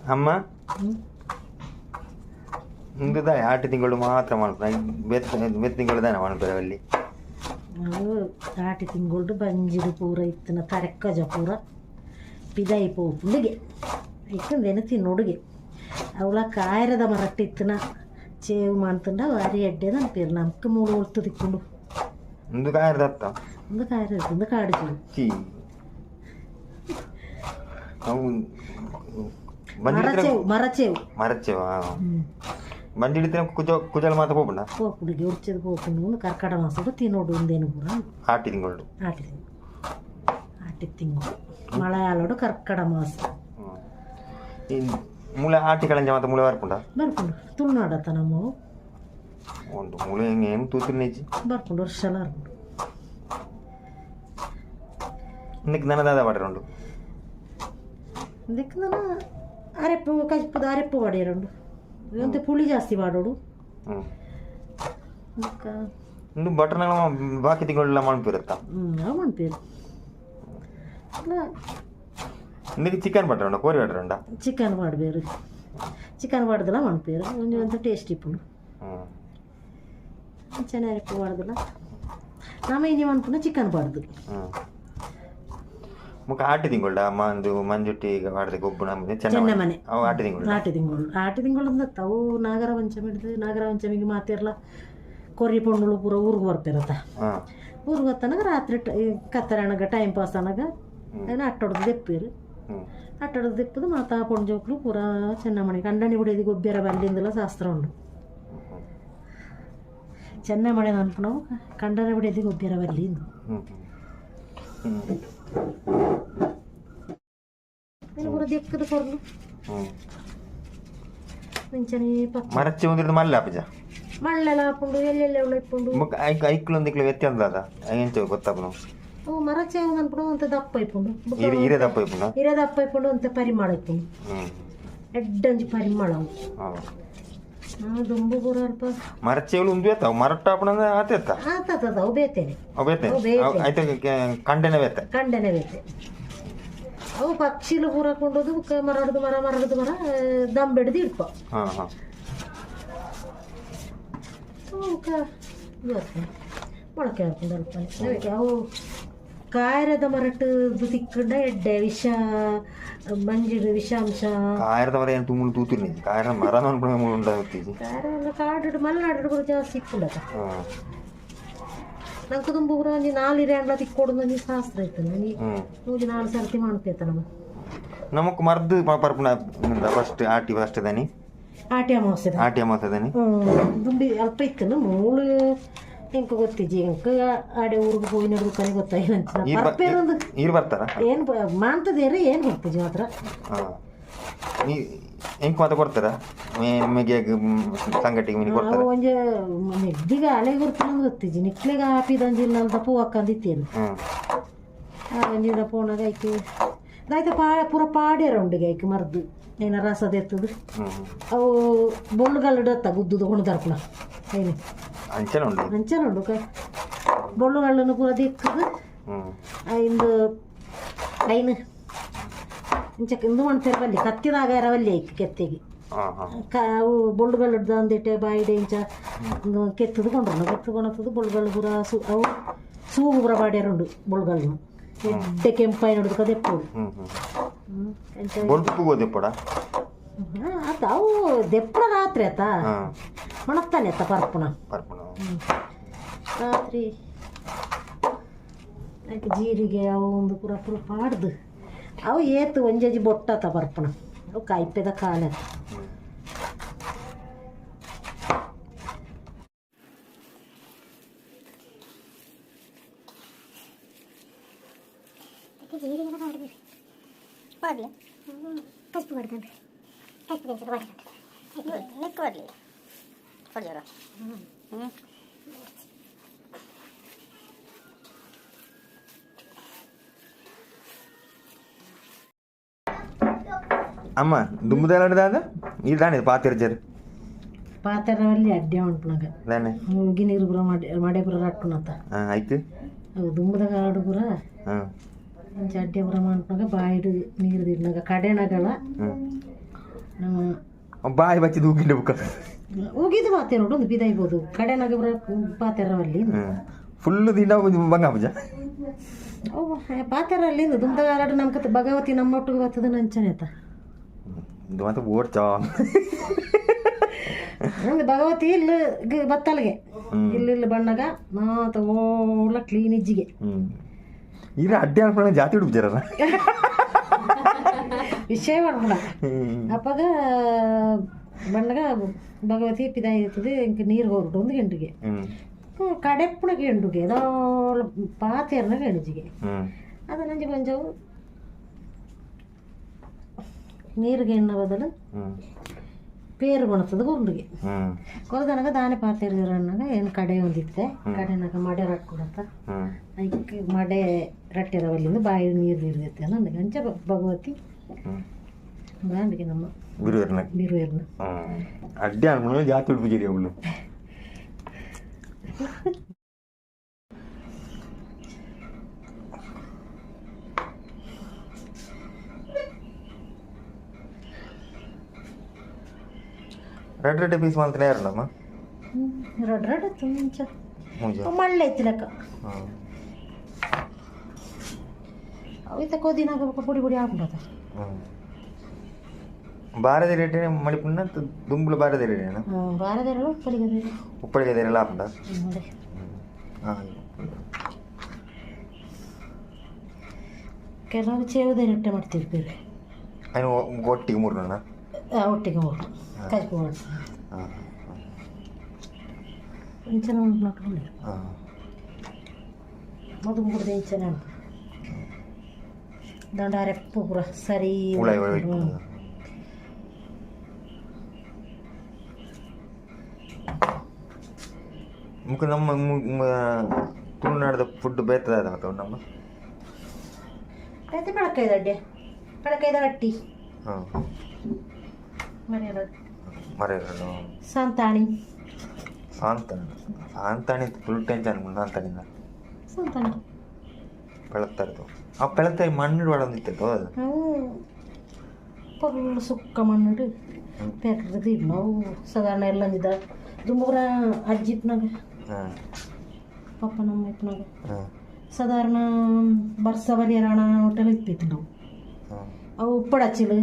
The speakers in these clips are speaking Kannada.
ಅಮ್ಮ ಮುಂದೆ ಆಟು ತಿಂಗಳು ಮಾತ್ರ ಮಾಡ್ತಾರೆ ಬೆತ್ತ ತಿಂಗಳು ತಾನೆ ಮಾಡ್ತಾರೆ ಅಲ್ಲಿ ನಾವು ಆಟಿ ತಿಂಗಳು ಬಂಜಿಡು ಪೂರ ಇತ್ತಿನ ತರಕಜ ಪೂರ ಪಿದಾಯಿ ಪೋಪುಂಡಿಗೆ ಇತ್ತಂದೇನು ತಿನ್ನೋಡುಗೆ ಅವಳ ಕಾಯರದ ಮರಟ್ಟಿತ್ತಿನ ಚೇವು ಮಾಡ್ತಂಡ ವಾರಿ ಎಡ್ಡೆದ ಅನ್ಪೇರು ನಮ್ಗೆ ಮೂಳು ಹೊಳ್ತು ತಿಕ್ಕೊಂಡು ಒಂದು ಕಾಯರದ ಅತ್ತ ಒಂದು ಕಾಯರ ಒಂದು ಕಾಡಿಜು ಮರಚೇವು ಮರಚೇವ ಬಂದಿಡಿತ ಕುಜಲ್ ಮಾತ್ರ ಹೋಗ್ಬಿಡ ಹೋಗ್ಬಿಡಿಗೆ ಉಡ್ಚದು ಹೋಗ್ಕೊಂಡು ಒಂದು ಕರ್ಕಟ ಮಾಸದ ತಿನ್ನೋಡು ಒಂದೇನು ಪೂರ ಆಟಿ ತಿಂಗಳು ಆಟಿ ತಿಂಗಳು ಮಲಯಾಳೋಡು ಕರ್ಕಟ ಮಾಸ ಮೂಳೆ ಆಟಿ ಕಳಂಜ ಮಾತ್ರ ಮೂಳೆ ಬರ್ಪುಂಡ ಬರ್ಕೊಂಡು ತುಳುನಾಡತ್ತ ನಮ್ಮ ಒಂದು ಮೂಳೆ ಹೆಂಗೆ ಏನು ತೂತಿನ ನೆಜ್ಜಿ ಬರ್ಕೊಂಡು ವರ್ಷಲ ಬರ್ಕೊಂಡು ಇನ್ನಕ್ಕೆ ನನದಾದ ಬಾಡ್ರಂಡು ಅದಕ್ಕೆ ನಾನು ಅರೆಪ್ಪು ಕಜ್ಪದ ಅರೆಪ್ಪು ಬಾಡಿಯರುಂಡು ಅಂತ ಪುಳಿ ಜಾಸ್ತಿ ಮಾಡೋಡು ಇನ್ನು ಬಟರ್ನ ಬಾಕಿ ತಿಂಗಳೆಲ್ಲ ಮಾಡ್ಬಿರುತ್ತಾ ನಾವು ಮಾಡ್ತೀವಿ இன்னைக்கு சிக்கன் பண்ணுறோம் கோரி பண்ணுறோம்டா ಚಿಕನ್ ಮಾಡಬೇರು ಚಿಕನ್ ಮಾಡಿದಲ್ಲ ಮಾಡ್ತೀರ ಒಂದು ಒಂದು ಟೇಸ್ಟ್ ಇಪ್ಪುಂಡು ಚೆನ್ನಾಗಿ ಮಾಡಿದಲ್ಲ ನಮ್ಮ ಇನ್ನು ಅನ್ಕೊಂಡು ಚಿಕನ್ ಬಾಡ್ದು ಮುಖ ಆಟಿ ತಿಂಗಳ ಮಂದು ಮಂಜುಟ್ಟಿ ವಾಡದೆ ಗೊಬ್ಬು ಚೆನ್ನ ಮನೆ ಅವು ಆಟಿ ತಿಂಗಳು ಅಂದ್ರೆ ಅವು ನಾಗರ ಪಂಚಮಿ ಹಿಡಿದು ನಾಗರ ಪಂಚಮಿಗೆ ಮಾತಿರಲ್ಲ ಕೊರ್ರಿ ಪೊಂಡುಳು ಪೂರ ಊರಿಗೆ ಬರ್ತಿರತ್ತ ಊರಿಗೆ ಬರ್ತನಾಗ ರಾತ್ರಿ ಕತ್ತರನಾಗ ಟೈಮ್ ಪಾಸ್ ಅನ್ನಾಗ ಅಟ್ಟೊಡ್ದು ದೆಪ್ಪಿರು ಅಟ್ಟೊಡ್ದು ದೆಪ್ಪದು ಮಾತಾ ಪೊಂಜೋಕ್ಲು ಪೂರ ಚೆನ್ನಮಣಿ ಕಂಡಣಿ ಬಿಡೋದು ಗೊಬ್ಬರ ಬಲ್ಲಿಂದೆಲ್ಲ ಶಾಸ್ತ್ರ ಉಂಡು ಚೆನ್ನಮಣಿ ಅನ್ಕೊಂಡು ಕಂಡನೆ ಬಿಡೋದು ಗೊಬ್ಬರ ಬಲ್ಲಿಂದು ಪೂರ ದೆಕ್ಕದ ಕೊರ್ಲು ಮಿಂಚನೆ ಮರಚ್ಚಿ ಒಂದಿರದ ಮಲ್ಲ ಅಪ್ಪಜ ಮಳ್ಳೆಲ್ಲ ಹಾಕೊಂಡು ಎಲ್ಲೆಲ್ಲ ಇಪ್ಪುಂಡು ಐಕ್ಲೊಂದಿಕ್ಲು ವ್ಯತ್ಯಾಸ ಅದ ಎಂಚ ಗೊತ್ತಾಗ ಮರ ಚೇವು ಅನ್ಕೊಂಡು ಅಂತ ದಪ್ಪ ಇಪ್ಪುಂಡು ಹಿರೇ ದಪ್ಪ ಇಪ್ಪುಂಡು ಅಂತ ಪರಿಮಳ ಇಪ್ಪುಂಡು ಎಡ್ಡಂಜಿ ಪರಿಮಳ ದುಂಬು ಪೂರ ಅಲ್ಪ ಮರಚೇವಲು ಒಂದು ಬೇತಾವ ಮರಟ್ಟಾಪಣ ಆತೇತ ಆತದ ಅವು ಬೇತೇನೆ ಕಂಡೆನೆ ಬೇತೆ ಅವು ಪಕ್ಷಿಲು ಪೂರ ಕೊಂಡೋದು ಮರಡ್ದು ಮರ ದಮ್ ಬೆಡ್ದು ಇಡ್ಪ ಮೊಳಕೆ ಹಾಕೊಂಡು ಅಲ್ಪ ಅವು ಕಾಯರದ ಮರಟ್ಟು ತಿಕ್ಕಂಡ ಎಡ್ಡೆ ವಿಷ ಮಂಜಿಡು ವಿಷಾಂಶ ಕಾಯರದ ಮರ ಏನು ತುಂಬ ತೂತಿಲ್ಲ ಕಾಯರ ಮರ ಉಂಟಾಗುತ್ತೀವಿ ಕಾಯರ ಕಾಡು ಮಲೆನಾಡು ಕೂಡ ಜಾಸ್ತಿ ಇಕ್ಕುಂಡತ ನಂಗೆ ತುಂಬ ಪೂರ ನೀ ನಾಲಿರೆ ಅಂಡ್ಲ ತಿಕ್ಕೊಡು ನೀ ಶಾಸ್ತ್ರ ಇತ್ತು ನೀ ನೂಜಿ 4 ಸರ್ತಿ ಮಾಡ್ತೇತ ನಮಕ್ ಮರ್ದು ಪರ್ಪುನ ಫಸ್ಟ್ ಫಸ್ಟ್ ದನಿ ಆಟಿ ಅಮಾವಾಸ್ಯೆ ದನಿ ದುಂಬಿ ಅಲ್ಪ ಇತ್ತು ಮೂಳು ಹೆಂಗೆ ಗೊತ್ತಿಜ್ಜಿ ಹೆಂಗೆ ಆಡೆ ಊರಿಗೆ ಹೋಗಿ ನಡ್ಬೇಕಾನೆ ಗೊತ್ತಾಯಿಲ್ಲ ನೀರು ಬರ್ತಾರ ಏನು ಮಾಡ್ತದೇರಿ ಏನು ಗೊತ್ತಿಜ್ಜಿ ಮಾತ್ರ ಹೆಂಗೆ ಮಾತ್ರ ಕೊಡ್ತಾರ ಮೆಗೆ ಸಂಗಟಿಗೆ ಮೀನು ಕೊಡ್ತಾರ ಒಂಜ ನೆಡ್ಡಿಗ ಹಳೆ ಗೊತ್ತಿಲ್ಲ ಗೊತ್ತಿಜ್ಜಿ ನಿಕ್ಲೆಗ ಹಾಪಿದಂಜಿಲ್ಲ ಅಂತ ಪೂ ಹಾಕೊಂಡಿತ್ತೇನು ಒಂಜಿದ ಪೋನಾಗ ಐಕೆ ದಾಯ್ತ ಪೂರ ಪಾಡ್ಯಾರ ಉಂಡಿಗೆ ಐಕೆ ಮರ್ದು ಏನ ರಸದ ಎತ್ತದು ಅವು ಬೊಳ್ಳುಗಲ್ಲಡತ್ತ ಗುದ್ದುದು ಹೊಣದಾರ್ಪುಣ ಏನು ಅಂಚನ ಉಂಡು ಬೊಳ್ಳುಗಳನ್ನು ಪೂರ ದಿಕ್ಕದು ಇಂದು ಐನು ಇಂಚಕ್ಕೆ ಇಂದು ಮಾಡ್ತಾರೆ ಬಲ್ಲಿ ಕತ್ತಿದಾಗ ಎರವಲ್ಲಿ ಐಕೆ ಕೆತ್ತಿಗೆ ಅವು ಬೊಳ್ಳುಗಲ್ಲಡ್ದು ಅಂದಿಟ್ಟೆ ಬಾಯಿಡೆ ಇಂಚ ಕೆತ್ತದು ಕೊಂಡ್ರು ಬೊಳ್ಳುಗಳು ಪೂರ ಅವು ಸೂಗು ಪೂರ ಬಾಡ್ಯಾರುಂಡು ಬೊಳ್ಳುಗಳನ್ನು ಎಡ್ಡೆ ಕೆಂಪಾಯಿ ನೋಡಿದ ದೆಪ್ಪೋಡು ಆತ ಅವು ದೆಪ್ಪಳ ರಾತ್ರಿ ಆತ ಮಣತ್ತಾನೆ ಆತ ಪರ್ಪುಣ ರಾತ್ರಿ ಆಯ್ತು ಜೀರಿಗೆ ಅವು ಒಂದು ಪೂರ ಪಾಡ್ದು ಅವು ಏತು ಒಂಜಿ ಬೊಟ್ಟಾತ ಪರ್ಪುಣ ಅವು ಕಾಯ್ಪೆದ ಕಾಲ ಅಮ್ಮ ದುಂಬುದೆಲ್ಲ ಇದು ದಾಣಿ ಪಾತಿರ್ಜರು ಪಾತ್ರಲ್ಲಿ ಅಡ್ಡೆ ಉಂಟುನಾಗ ಹೋಗಿ ನೀರು ಪುರ ಮಾಡೇ ಪುರ ರಟ್ಟುನತ್ತ ಆಯ್ತು ಅವು ದುಂಬದಾಗ ಆಡು ಪುರ ಅಡ್ಡೆ ಪುರ ಮಾಡ್ನಾಗ ಬಾಯಿಡು ನೀರು ದಿಡ್ನಾಗ ಕಡೆನಗಳ ಬಾಯಿ ಬಚ್ಚಿ ದೂಗಿಂಡ ಬುಕ್ಕ ಉಗಿದು ಪಾತೆರೋಡು ಒಂದು ಬಿದೈಬೋದು ಕಡೆನಾಗ ಪಾತೆರವಲ್ಲಿ ಫುಲ್ಲು ದಿನ ಬಂಗ ಪೂಜ ಪಾತೆರಲ್ಲಿ ದುಂದಗಾಲಾಡು ನಮ್ಗೆ ಭಗವತಿ ನಮ್ಮೊಟ್ಟಿಗೆ ಬರ್ತದ ನಂಚನೆ ಆಯ್ತಾ ಮತ್ತೆ ಓಡ್ಚಾ ನಂಗೆ ಭಗವತಿ ಇಲ್ಲಿ ಬತ್ತಲ್ಗೆ ಇಲ್ಲಿ ಬಣ್ಣಗ ಮಾತ ಓಳ ಕ್ಲೀನ್ ಇಜ್ಜಿಗೆ ಈಗ ಅಡ್ಡಿ ಅನ್ಕೊಂಡ ಜಾತಿ ಹುಡುಕ್ತಾರಲ್ಲ ವಿಷಯ ಮಾಡ್ಕೊಂಡ ಅಪ್ಪಾಗ ಬಣ್ಣಗ ಭಗವತಿ ಪಿದ ಇರ್ತದೆ ಇಂಕ ನೀರು ಹೋಗ್ಬಿಟ್ಟು ಒಂದು ಗಂಟೆಗೆ ಕಡೆಪ್ಪುಣಗೆ ಎಂಡುಗೆ ಅದೋ ಪಾತೆರ್ನಾಗ ಎಣಜಿಗೆ ಅದು ನಂಜಿ ಬಂಜವು ನೀರಿಗೆ ಎಣ್ಣ ಬದಲು ಪೇರು ಬಣತದ ಗುಂಡಿಗೆ ಕೊರದನಾಗ ದಾನೆ ಪಾತೆರ್ನಾಗ ಏನು ಕಡೆ ಒಂದಿತ್ತೆ ಕಡೆನಾಗ ಮಡೆ ರಟ್ಕೊಡತ್ತ ಅದಕ್ಕೆ ಮಡೆ ರಟ್ಟಿರವಲ್ಲಿಂದ ಬಾಯಿ ನೀರು ಇರ್ತೈತೆ ಅನ್ನೋ ಗಂಚ ಭಗವತಿ ಗಾಂಡಿಗೆ ನಮ್ಮ ಬಿರುವೇರ್ನ ಅಡ್ಡಿ ಅನ್ಕೊಂಡ ಜಾತಿ ಹುಡುಗಿರಿ ಅವಳು ರೆಡ್ ರೆಡ್ ಪೀಸ್ ಮಾಡ್ತಾನೆ ಯಾರಲ್ಲಮ್ಮ ರೆಡ್ ರೆಡ್ ಮುಂಚೆ ಮಳ್ಳೆ ಐತಿ ಲೆಕ್ಕ ಅವಿತ ಕೋದಿನಾಗ ಪುಡಿ ಪುಡಿ ಹಾಕ್ಬಿಡತ್ತ ಬಾರದೆ ರೇಟೆ ಮಣಿಪುಣ್ಣ ದುಂಬುಳು ಬಾರದೆ ರೇಟೇನ ಬಾರದೇರಳು ಉಪ್ಪಳಿಗೆದೇರೆಲ್ಲ ಹಾಕ್ಬಿಡ ಕೆಲವು ಚೇವುದೇ ರೊಟ್ಟೆ ಮಾಡ್ತೀವಿ ಬೇರೆ ಅಯ್ಯೋ ಒಟ್ಟಿಗೆ ಮೂರು ಒಟ್ಟಿಗೆ ಮೂರು ಕಜ್ಪು ಮಾಡಿ ಇಂಚನ ಮಕ್ಕಳು ಮದು ಮುಗಿದ ಇಂಚನ ದಂಡಾರೆಪ್ಪು ಪೂರ ಸರಿ ಮುಖ ನಮ್ಮ ತುಳುನಾಡದ ಫುಡ್ ಬೇತದ ನಮ್ಮ అయితే పడకైదు అడ్డే పడకైదు కట్టి ಮರೆಯಲ್ಲ ಸಂತಾಣಿ ಸಾಂತಾಣಿ ಫುಲ್ ಟೆನ್ಷನ್ ಸಾಂತಾಣಿಂದ ಸಂತಾಣಿ ಬೆಳಗ್ತಾ ಇರ್ತವೆ ಆ ಬೆಳಗ್ತಾ ಮಣ್ಣು ಒಳಂದಿತ್ತು ಅದು పొగలు సుక్క మన్నుడు పెద్దది ನಾವು ಸಾಧಾರಣ ಎಲ್ಲ ಅಂದಿದ್ದ ದುಂಬುರ ಅಜ್ಜಿ ಇಪ್ಪನಾಗ ಪಪ್ಪ ನಮ್ಮ ಇಪ್ಪನಾಗ ಸಾಧಾರಣ ಬರ್ಸ ಬರಿಯರಾಣ ಹೋಟೆಲ್ ಇತ್ತಿತ್ತು ನಾವು ಅವು ಉಪ್ಪಡಚ್ಚಿಲು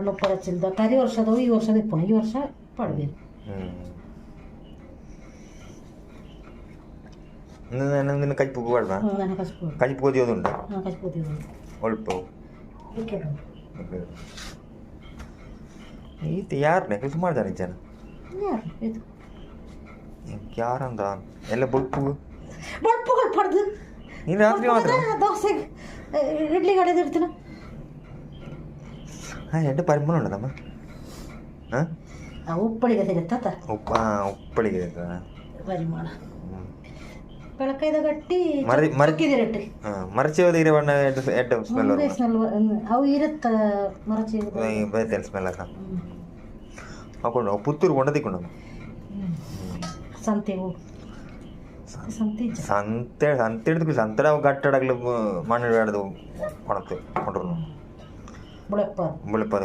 ಉಪ್ಪಡಚ್ಚಿಲ್ದ ಕರಿ ವರ್ಷದವು ಈ ವರ್ಷದ ಇಪ್ಪಣ ಈ ವರ್ಷ ಪಡ್ಬೇಕು ನಿನ್ನ ಕಜ್ಪು ಬೇಡ ಕಜ್ಪು ಓದಿಯೋದುಂಟು ಒಳ್ಪು ಈತ ಯಾರನ್ನೇ ಸುಮಾರು ಜನ ಜನ ಯಾರಂದ ಎಲ್ಲ ಬೊಳ್ಪು ಬೊಳ್ಪುಗಳು ಪಡ್ದು ನೀನು ರಾತ್ರಿ ಮಾತ್ರ ದೋಸೆ ಇಡ್ಲಿ ಕಡೆದು ಇರ್ತೀನ ಹಾಂ ಎಂಟು ಪರಿಮಳ ಉಂಟದಮ್ಮ ಹಾಂ ಉಪ್ಪಳಿಗೆ ತೆಗೆತ್ತ ಉಪ್ಪಳಿಗೆ ಪರಿಮಳ ಬೆಳಕೈದ ಗಟ್ಟಿ ಮರಚಿ ಹೋದ ಬಣ್ಣ ಎಡ್ಡು ಸ್ಮೆಲ್ ಅವು ಇರುತ್ತ ಮರಚಿ ಬೇತೇನು ಸ್ಮೆಲ್ ಅಕ್ಕ ಹಾಕೊಂಡು ಪುತ್ತೂರು ಕೊಂಡದಿಕ್ಕೊಂಡು ಸಂತೆ ಸಂತೆ ಹಿಡಿದು ಸಂತೆ ಅವು ಗಟ್ಟಡಗ್ಲು ಮಣ್ಣು ಹಿಡಿದು ಕೊಣತ್ತು ಕೊಂಡ್ರು ಬುಳೆಪ್ಪ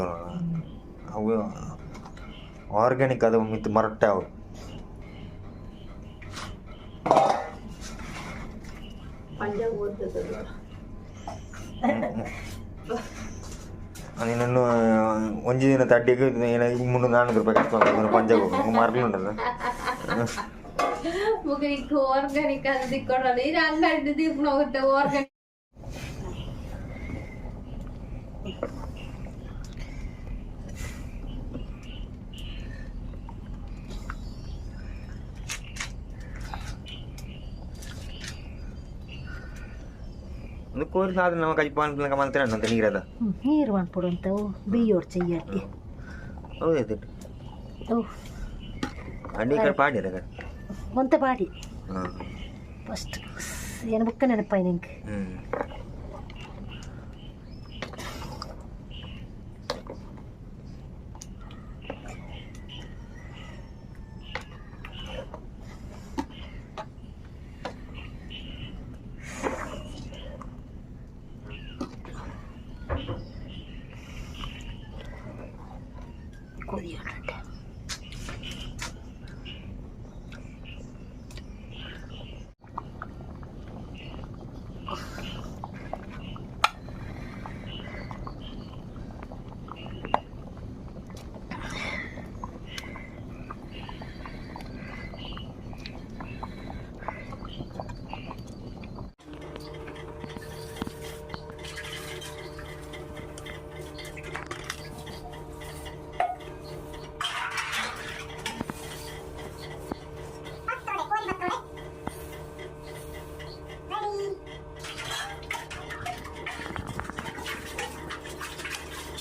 ಅವು ಆರ್ಗ್ಯಾನಿಕ್ ಅದು ಮಿತ್ತು ಮರಟ್ಟೆ ಅವು ನೀನು ಒಂಜಿ ದಿನ ತಡ್ಡಿಗೆ 300-400 ರೂಪಾಯಿ ಕಷ್ಟ ಪಂಜಾಬ್ ಹೋಗಿ ಮಾರ್ಲಿ ಉಂಟಲ್ಲ ಆರ್ಗಾನಿಕ್ ಅದು ಕೊಡೋದು ಇದು ಅಂಗಡಿ ದೀಪ ಹೋಗುತ್ತೆ ಆರ್ಗಾನಿಕ್ ಒಂದು ಕೋರಿ ಸಾಧನ ನಮ್ಮ ಕೈ ಪಾನ್ಕ ಮಾಡ್ತೀರ ಅಂತ ನೀರದ ನೀರು ಮಾಡ್ಕೊಡು ಅಂತ ಬಿಯ್ಯೋಡ್ ಚೆಯ್ಯಕ್ಕೆ ಹೌದೈತೆ ಅಡ್ಡಿ ಕಡೆ ಪಾಡಿರ ಕಡೆ ಒಂತೆ ಪಾಡಿ ಫಸ್ಟ್ ಏನು ಬುಕ್ಕ ನೆನಪಾಯಿ ನಿಂಗೆ ಹ್ಞೂ